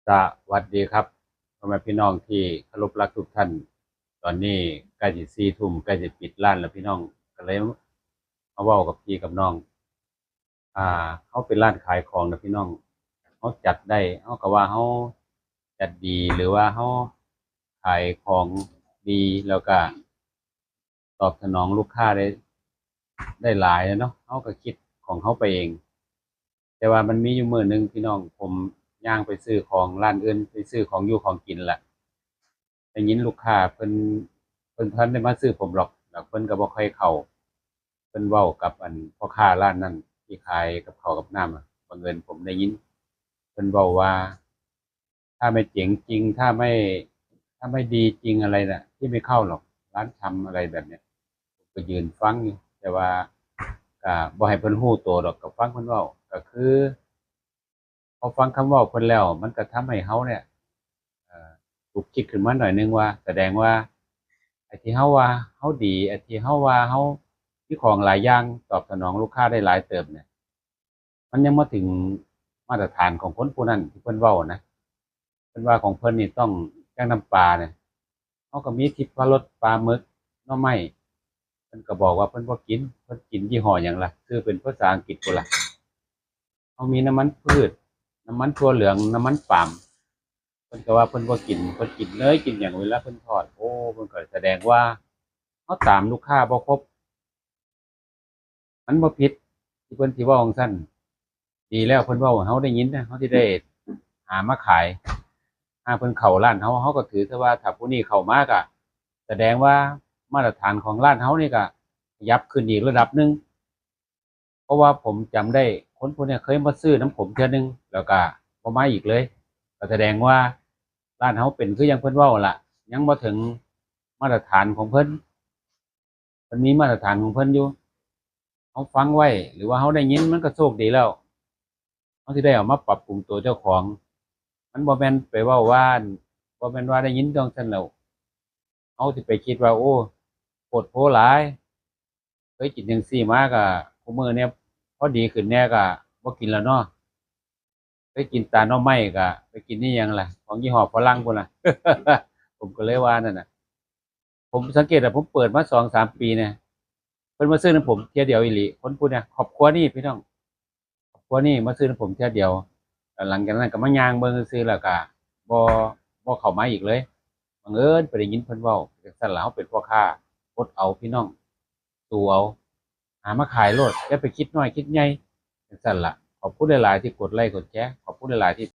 สวัสดีครับพ่อแม่พี่น้องที่เคารพรักทุกท่านตอนนี้ใกล้จะ4 ทุ่มใกล้จะปิดร้านแล้วพี่น้องก็เลยมาเว้ากับพี่กับน้องเขาเป็นร้านขายของนะพี่น้องเขาจัดได้เขาก็ว่าเขาจัดดีหรือว่าเขาขายของดีแล้วก็ตอบสนองลูกค้าได้หลายเนาะเขาก็คิดของเขาไปเองแต่ว่ามันมีอยู่มื้อหนึงพี่น้องผมย่างไปซื้อของร้านอื่นไปซื้อของอยู่ของกินแหละ ได้ยินลูกค้าเพิ่นทันได้มาซื้อผมหรอกแล้วเพิ่นก็บ่ค่อยเข้าเพิ่นเว้ากับพ่อค้าร้านนั้นที่ขายกับข้าวกับน้ำอะบังเอิญผมได้ยินเพิ่นเว้าว่าถ้าไม่เจ๋งจริงถ้าไม่ดีจริงอะไรน่ะพี่ไม่เข้าหรอกร้านชำอะไรแบบเนี้ยผมก็ยืนฟังอยู่แต่ว่าก็บ่ให้เพิ่นฮู้ตัวดอกก็ฟังเพิ่นเว้าก็คือพอฟังคำเว้าเพิ่นแล้วมันก็ทำให้เราเนี่ย เอ่อฉุกคิดขึ้นมาหน่อยหนึงว่าแสดงว่าไอ้ที่เฮาว่าเฮาดีไอ้ที่เฮาว่าเฮามีของหลายอย่างตอบสนองลูกค้าได้หลายเติบเนี่ยมันยังบ่ถึงมาตรฐานของคนผู้นั้นที่เพิ่นเว้านะเพิ่นว่าของเพิ่นนี่ต้องแกงน้ำปลาเนี่ยเฮาก็มีทิพรสปลาหมึกหน่อไม้เพิ่นก็บอกว่าเพิ่นบ่กินเพิ่นกินยี่ห้อหยังล่ะชื่อเป็นภาษาอังกฤษพู้นล่ะเฮามีน้ำมันพืชน้ำมันถั่วเหลืองน้ำมันปาล์ม เพิ่นก็ว่าเพิ่นบ่กินเพิ่นกินเนยกินหยังเวลาเพิ่นทอดโอ้เพิ่นก็แสดงว่าเฮาตามลูกค้าบ่ครบมันบ่ผิดที่เพิ่นสิเว้าจั่งซั้นดีแล้วเพิ่นเว้าให้เฮาได้ยินนะเฮาสิได้หามาขายถ้าเพิ่นเข้าร้านเฮาก็ถือซะว่าถ้าผู้นี้เข้ามาก็แสดงว่ามาตรฐานของร้านเฮานี่ก็ขยับขึ้นอีกระดับหนึ่งเพราะว่าผมจำได้คนผู้เนี้ยเคยมาซื้อน้ำผมเทื่อหนึ่งแล้วก็บ่มาอีกเลยก็แสดงว่าร้านเฮาเป็นคือยังเพิ่นเว้าล่ะยังบ่ถึงมาตรฐานของเพิ่น มันมีมาตรฐานของเพิ่นอยู่เขาฟังไว้หรือว่าเขาได้ยินมันก็โชคดีแล้วเขาที่ได้เอามาปรับปรุงตัวเจ้าของมันบ่แม่นไปเว้าว่าบ่แม่นว่าได้ยินจั่งซั้นแล้วเขาสิไปคิดว่าโอ้โพดโผหลายเคยกินจั่งซี้มาก็คุมื้อเนี่ยพอดีขึ้นแหน่ก็บ่กินแล้วเนาะเคยกินตาหน่อไม้ก็ไปกินอิหยังล่ะของยี่ห้อฝรั่งพู้นน่ะผมก็เลยว่านั่นน่ะผมสังเกตว่าผมเปิดมา2-3 ปีเนี่ย เพิ่นมาซื้อน้ำผมเที่ยเดียวอีหลีคนพูดเนี่ยครอบครัวนี่พี่น้องครอบครัวนี่มาซื้อน้ำผมเที่ยเดียวแล้วหลังจากนั้นก็มาย่างเบิ่งซื่อๆแล้วก็บ่บ่เข้ามาอีกเลยบังเอิญไปได้ยินเพิ่นเว้าจั่งซั้นล่ะเราเป็นพ่อค้าอดเอาพี่น้องสู้เอาหามาขายโลดอย่าไปคิดน้อยคิดใหญ่จังซั้นล่ะขอบคุณหลายๆที่กดไลก์กดแชร์ขอบคุณหลายๆที่